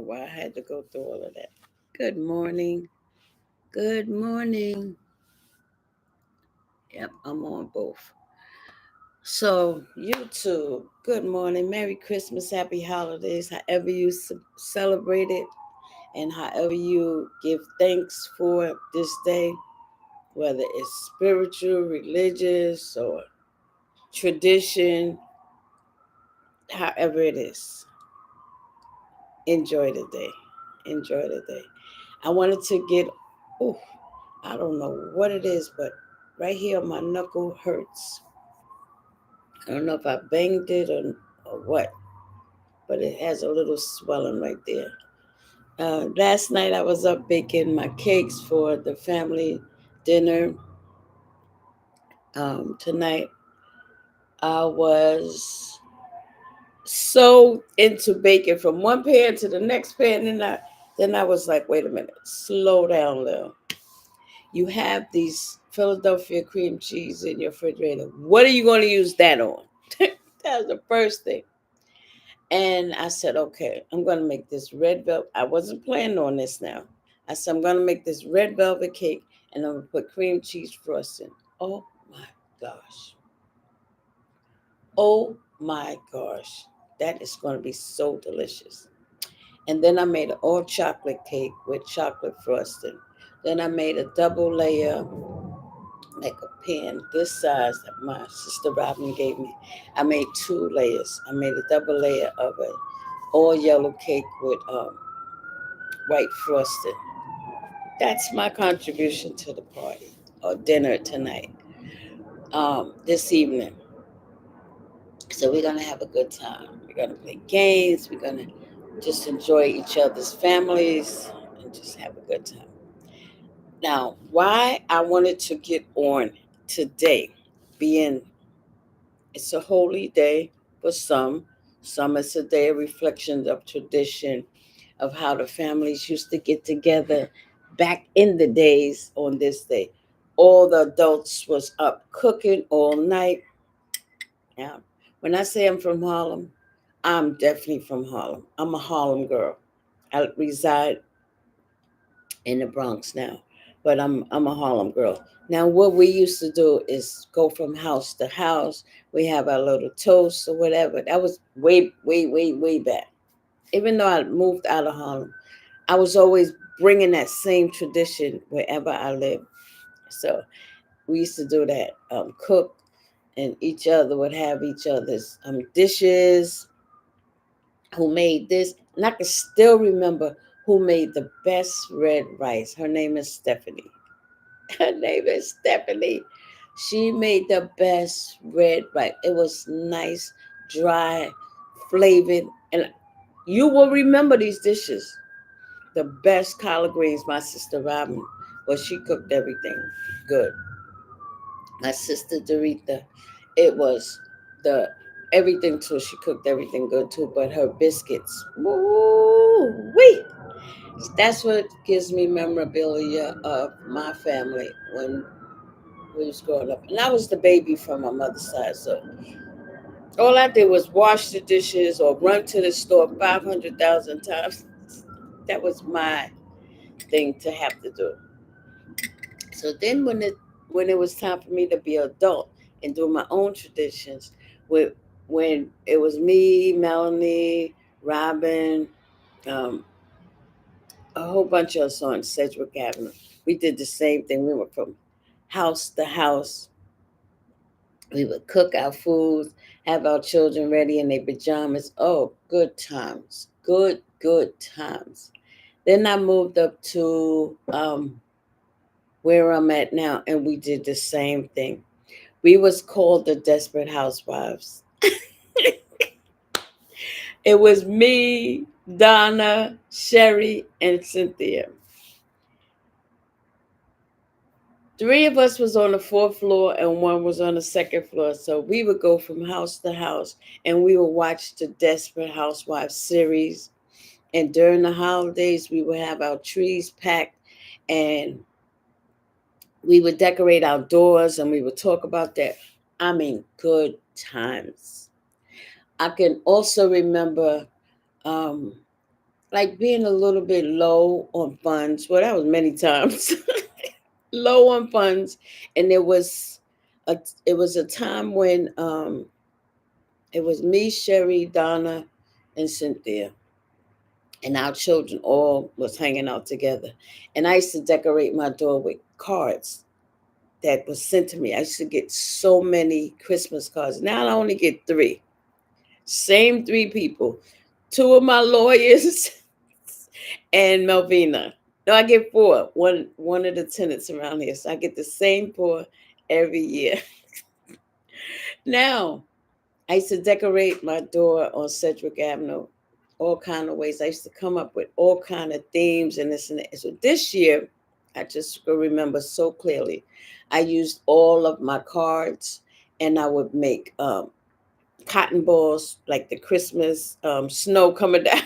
why I had to go through all of that. Good morning. Good morning. Yep, I'm on both. So, YouTube, good morning. Merry Christmas, happy holidays, however you celebrate it, and however you give thanks for this day, whether it's spiritual, religious, or tradition, however it is. Enjoy the day. Enjoy the day. I wanted to get, oh, I don't know what it is, but right here my knuckle hurts. I don't know if I banged it or what, but it has a little swelling right there. Last night I was up baking my cakes for the family dinner. Tonight I was so into baking from one pan to the next pan, and then I was like, wait a minute, slow down, Lil. You have these Philadelphia cream cheese in your refrigerator. What are you going to use that on? That was the first thing. And I said, okay, I'm going to make this red velvet. I wasn't planning on this now. I said, I'm going to make this red velvet cake and I'm going to put cream cheese frosting. Oh my gosh. Oh my gosh. That is going to be so delicious. And then I made an all chocolate cake with chocolate frosting. Then I made a double layer, like a pan this size that my sister Robin gave me. I made two layers. I made a double layer of it, all yellow cake with white frosting. That's my contribution to the party or dinner tonight, this evening. So we're gonna have a good time. We're gonna play games. We're gonna just enjoy each other's families and just have a good time. Now, why I wanted to get on today, being it's a holy day for some. Some it's a day of reflection of tradition of how the families used to get together back in the days on this day. All the adults was up cooking all night. Now, when I say I'm from Harlem, I'm definitely from Harlem. I'm a Harlem girl. I reside in the Bronx now, but I'm a Harlem girl. Now, what we used to do is go from house to house. We have our little toast or whatever. That was way, way, way, way back. Even though I moved out of Harlem, I was always bringing that same tradition wherever I lived. So we used to do that, cook, and each other would have each other's dishes. Who made this? And I can still remember who made the best red rice. Her name is Stephanie. Her name is Stephanie. She made the best red rice. It was nice, dry, flavored, and you will remember these dishes. The best collard greens, my sister Robin, well, she cooked everything good. My sister Dorita, it was the everything too. She cooked everything good too, but her biscuits, woo wee. That's what gives me memorabilia of my family when we was growing up. And I was the baby from my mother's side, so all I did was wash the dishes or run to the store 500,000 times. That was my thing to have to do. So then when it was time for me to be an adult and do my own traditions, with when it was me, Melanie, Robin, um, a whole bunch of us on Sedgwick Avenue, we did the same thing. We went from house to house. We would cook our food, have our children ready in their pajamas. Oh, good times. Good times. Then I moved up to where I'm at now, and we did the same thing. We was called the Desperate Housewives. It was me, Donna, Sherry, and Cynthia. Three of us was on the fourth floor and one was on the second floor. So we would go from house to house and we would watch the Desperate Housewives series. And during the holidays, we would have our trees packed and we would decorate our doors and we would talk about that. I mean, good times. I can also remember um, like being a little bit low on funds. Well, that was many times low on funds, and a it was a time when it was me, Sherry, Donna, and Cynthia, and our children all was hanging out together. And I used to decorate my door with cards that was sent to me. I used to get so many Christmas cards. Now I only get three. Same three people. Two of my lawyers and Melvina. No, I get four. One of the tenants around here. So I get the same four every year. Now, I used to decorate my door on Sedgwick Avenue all kind of ways. I used to come up with all kind of themes and this and that. So this year, I just remember so clearly. I used all of my cards, and I would make cotton balls like the Christmas snow coming down.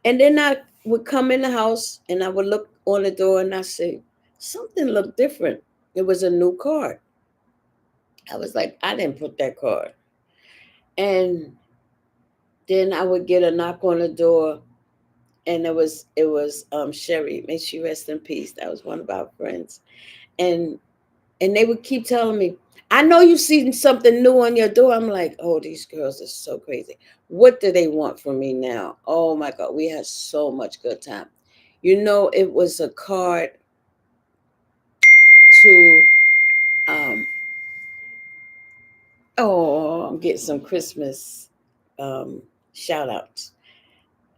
And then I would come in the house and I would look on the door and I say, something looked different. It was a new card. I was like, I didn't put that card. And then I would get a knock on the door, and it was Sherry. May she rest in peace. That was one of our friends. And they would keep telling me, I know you've seen something new on your door. I'm like, oh, these girls are so crazy. What do they want from me now? Oh my God, we had so much good time. You know, it was a card to um oh, I'm getting some Christmas um shout outs.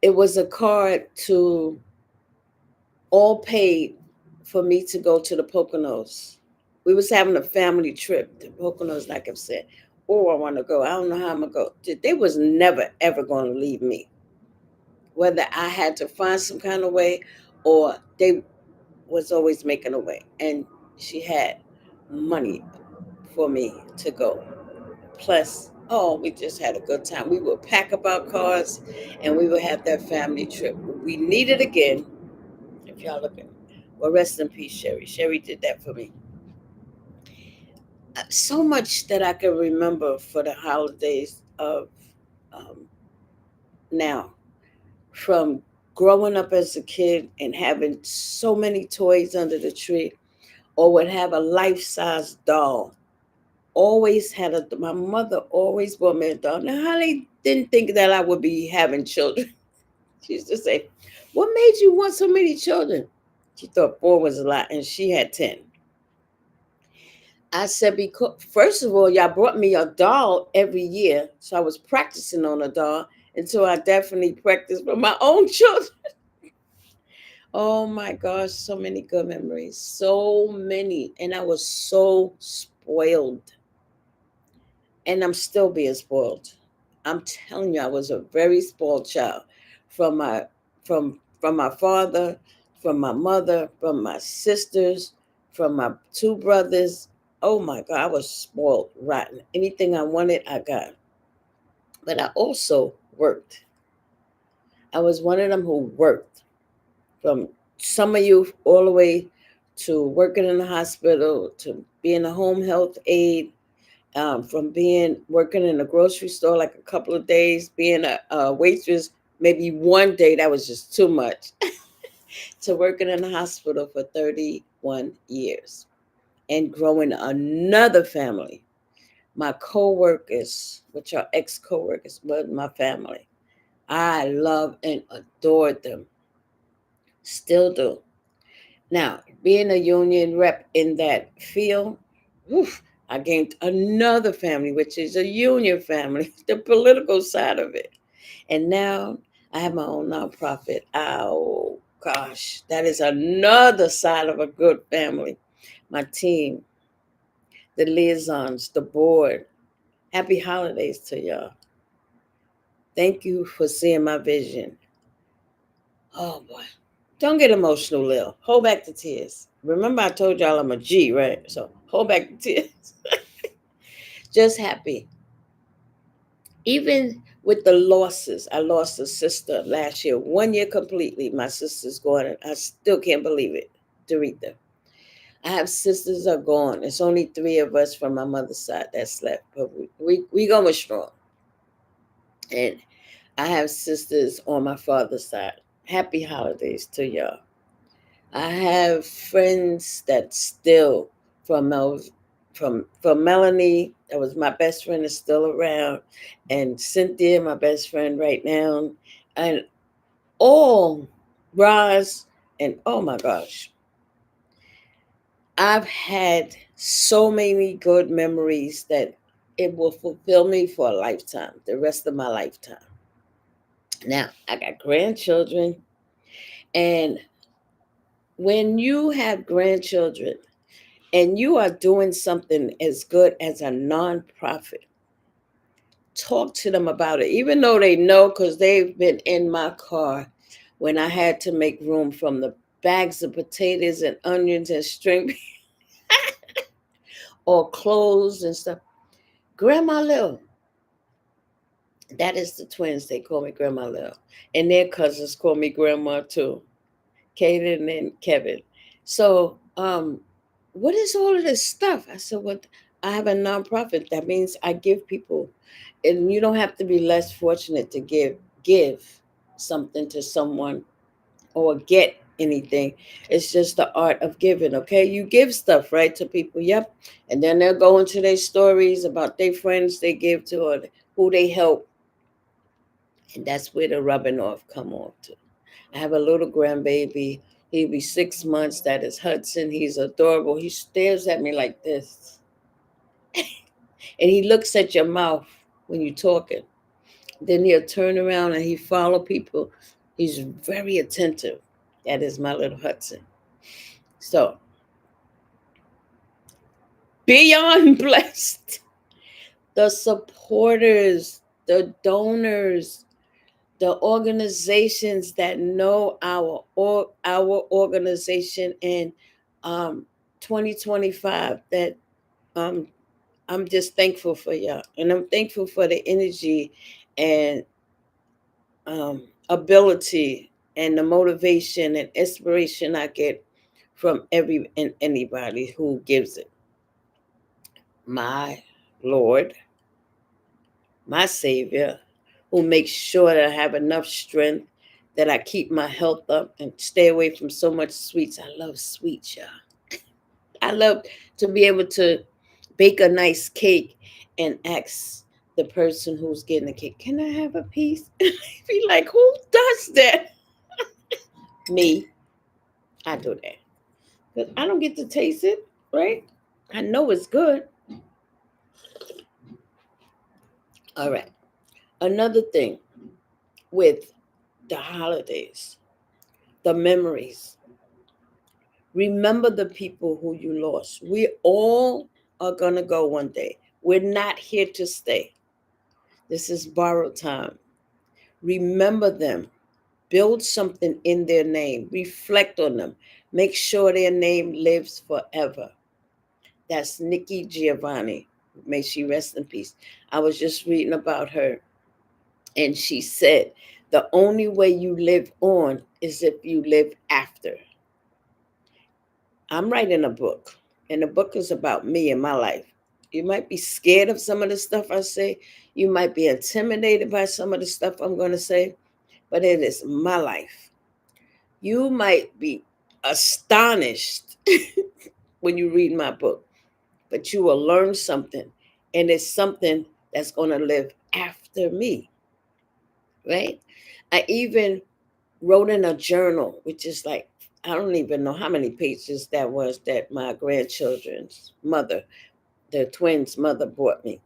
It was a card to all paid for me to go to the Poconos. We was having a family trip to Poconos, like I've said. Oh, I want to go. I don't know how I'm gonna go. They was never ever gonna leave me. Whether I had to find some kind of way, or they was always making a way. And she had money for me to go. Plus, oh, we just had a good time. We would pack up our cars and we would have that family trip. We need it again. If y'all looking, well, rest in peace, Sherry. Sherry did that for me. So much that I can remember for the holidays of um, now, from growing up as a kid and having so many toys under the tree, or would have a life-size doll. Always had a. My mother always bought me a doll. Now, how they didn't think that I would be having children. She used to say, "What made you want so many children?" She thought four was a lot, and she had 10. I said, because first of all, y'all brought me a doll every year. So I was practicing on a doll until I definitely practiced for my own children. Oh my gosh, so many good memories. So many. And I was so spoiled. And I'm still being spoiled. I'm telling you, I was a very spoiled child from my father, from my mother, from my sisters, from my two brothers. Oh my God, I was spoiled rotten. Anything I wanted, I got. But I also worked. I was one of them who worked, from summer youth all the way to working in the hospital, to being a home health aide, from being working in a grocery store like a couple of days, being a waitress maybe one day, that was just too much, to working in the hospital for 31 years and growing another family. My co-workers, which are ex-co-workers, were my family. I love and adored them, still do. Now, being a union rep in that field, oof, I gained another family, which is a union family, the political side of it. And now I have my own nonprofit. Oh, gosh, that is another side of a good family. My team, the liaisons, the board. Happy holidays to y'all. Thank you for seeing my vision. Oh, boy. Don't get emotional, Lil. Hold back the tears. Remember, I told y'all I'm a G, right? So hold back the tears. Just happy. Even with the losses, I lost a sister last year, 1 year completely. My sister's gone, and I still can't believe it. Doretha. I have sisters are gone. It's only three of us from my mother's side that's left, but we going strong. And I have sisters on my father's side. Happy holidays to y'all. I have friends that still from from Melanie, that was my best friend, is still around, and Cynthia, my best friend right now, and all Roz, and oh my gosh, I've had so many good memories that it will fulfill me for a lifetime, the rest of my lifetime. Now, I got grandchildren, and when you have grandchildren and you are doing something as good as a nonprofit, talk to them about it, even though they know because they've been in my car when I had to make room from the bags of potatoes and onions and string or clothes and stuff. Grandma Lil, that is the twins. They call me Grandma Lil. And their cousins call me Grandma too. Kaden and Kevin. So, what is all of this stuff? I said, what? I have a nonprofit. That means I give people, and you don't have to be less fortunate to give something to someone or get anything. It's just the art of giving. Okay, you give stuff right to people. Yep, and then they'll go into their stories about their friends they give to or who they help, and that's where the rubbing off come off to. I have a little grandbaby. He'll be 6 months. That is Hudson. He's adorable. He stares at me like this. And he looks at your mouth when you're talking. Then he'll turn around and he follow people. He's very attentive. That is my little Hudson. So, beyond blessed. The supporters, the donors, the organizations that know our organization in 2025, that um, I'm just thankful for y'all, and I'm thankful for the energy and ability and the motivation and inspiration I get from every and anybody who gives it. My Lord, my Savior, who makes sure that I have enough strength, that I keep my health up and stay away from so much sweets. I love sweets, y'all. I love to be able to bake a nice cake and ask the person who's getting the cake, can I have a piece? Be like, who does that? Me. I do that. Because I don't get to taste it, right? I know it's good. All right. Another thing with the holidays, the memories. Remember the people who you lost. We all are going to go one day. We're not here to stay. This is borrowed time. Remember them. Build something in their name. Reflect on them. Make sure their name lives forever. That's Nikki Giovanni. May she rest in peace. I was just reading about her, and she said, the only way you live on is if you live after. I'm writing a book, and the book is about me and my life. You might be scared of some of the stuff I say. You might be intimidated by some of the stuff I'm going to say, but it is my life. You might be astonished when you read my book, but you will learn something, and it's something that's going to live after me, right? I even wrote in a journal, which is like, I don't even know how many pages that was, that my grandchildren's mother, the twins' mother, brought me.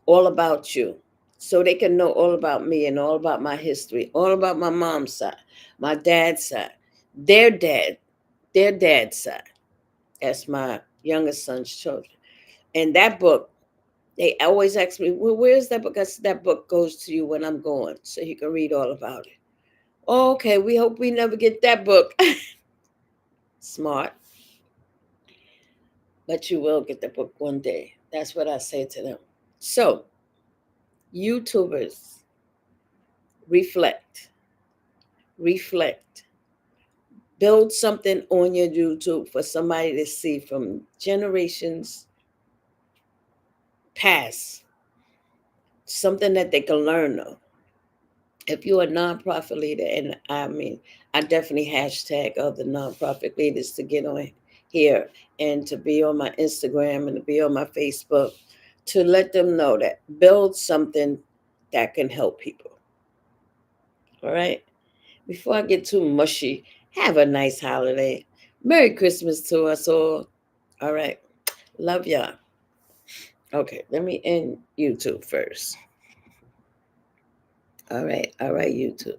All about you. So they can know all about me and all about my history, all about my mom's side, my dad's side, their dad, their dad's side. That's my youngest son's children. And that book, they always ask me, well, where's that book? Because that book goes to you when I'm gone, so you can read all about it. Oh, okay, we hope we never get that book. Smart. But you will get the book one day. That's what I say to them. So, YouTubers, reflect, reflect. Build something on your YouTube for somebody to see from generations past, something that they can learn of. If you're a nonprofit leader, and I mean, I definitely hashtag other nonprofit leaders to get on here and to be on my Instagram and to be on my Facebook to let them know that build something that can help people. All right. Before I get too mushy, have a nice holiday. Merry Christmas to us all. All right. Love y'all. Okay, let me end YouTube first. All right, YouTube.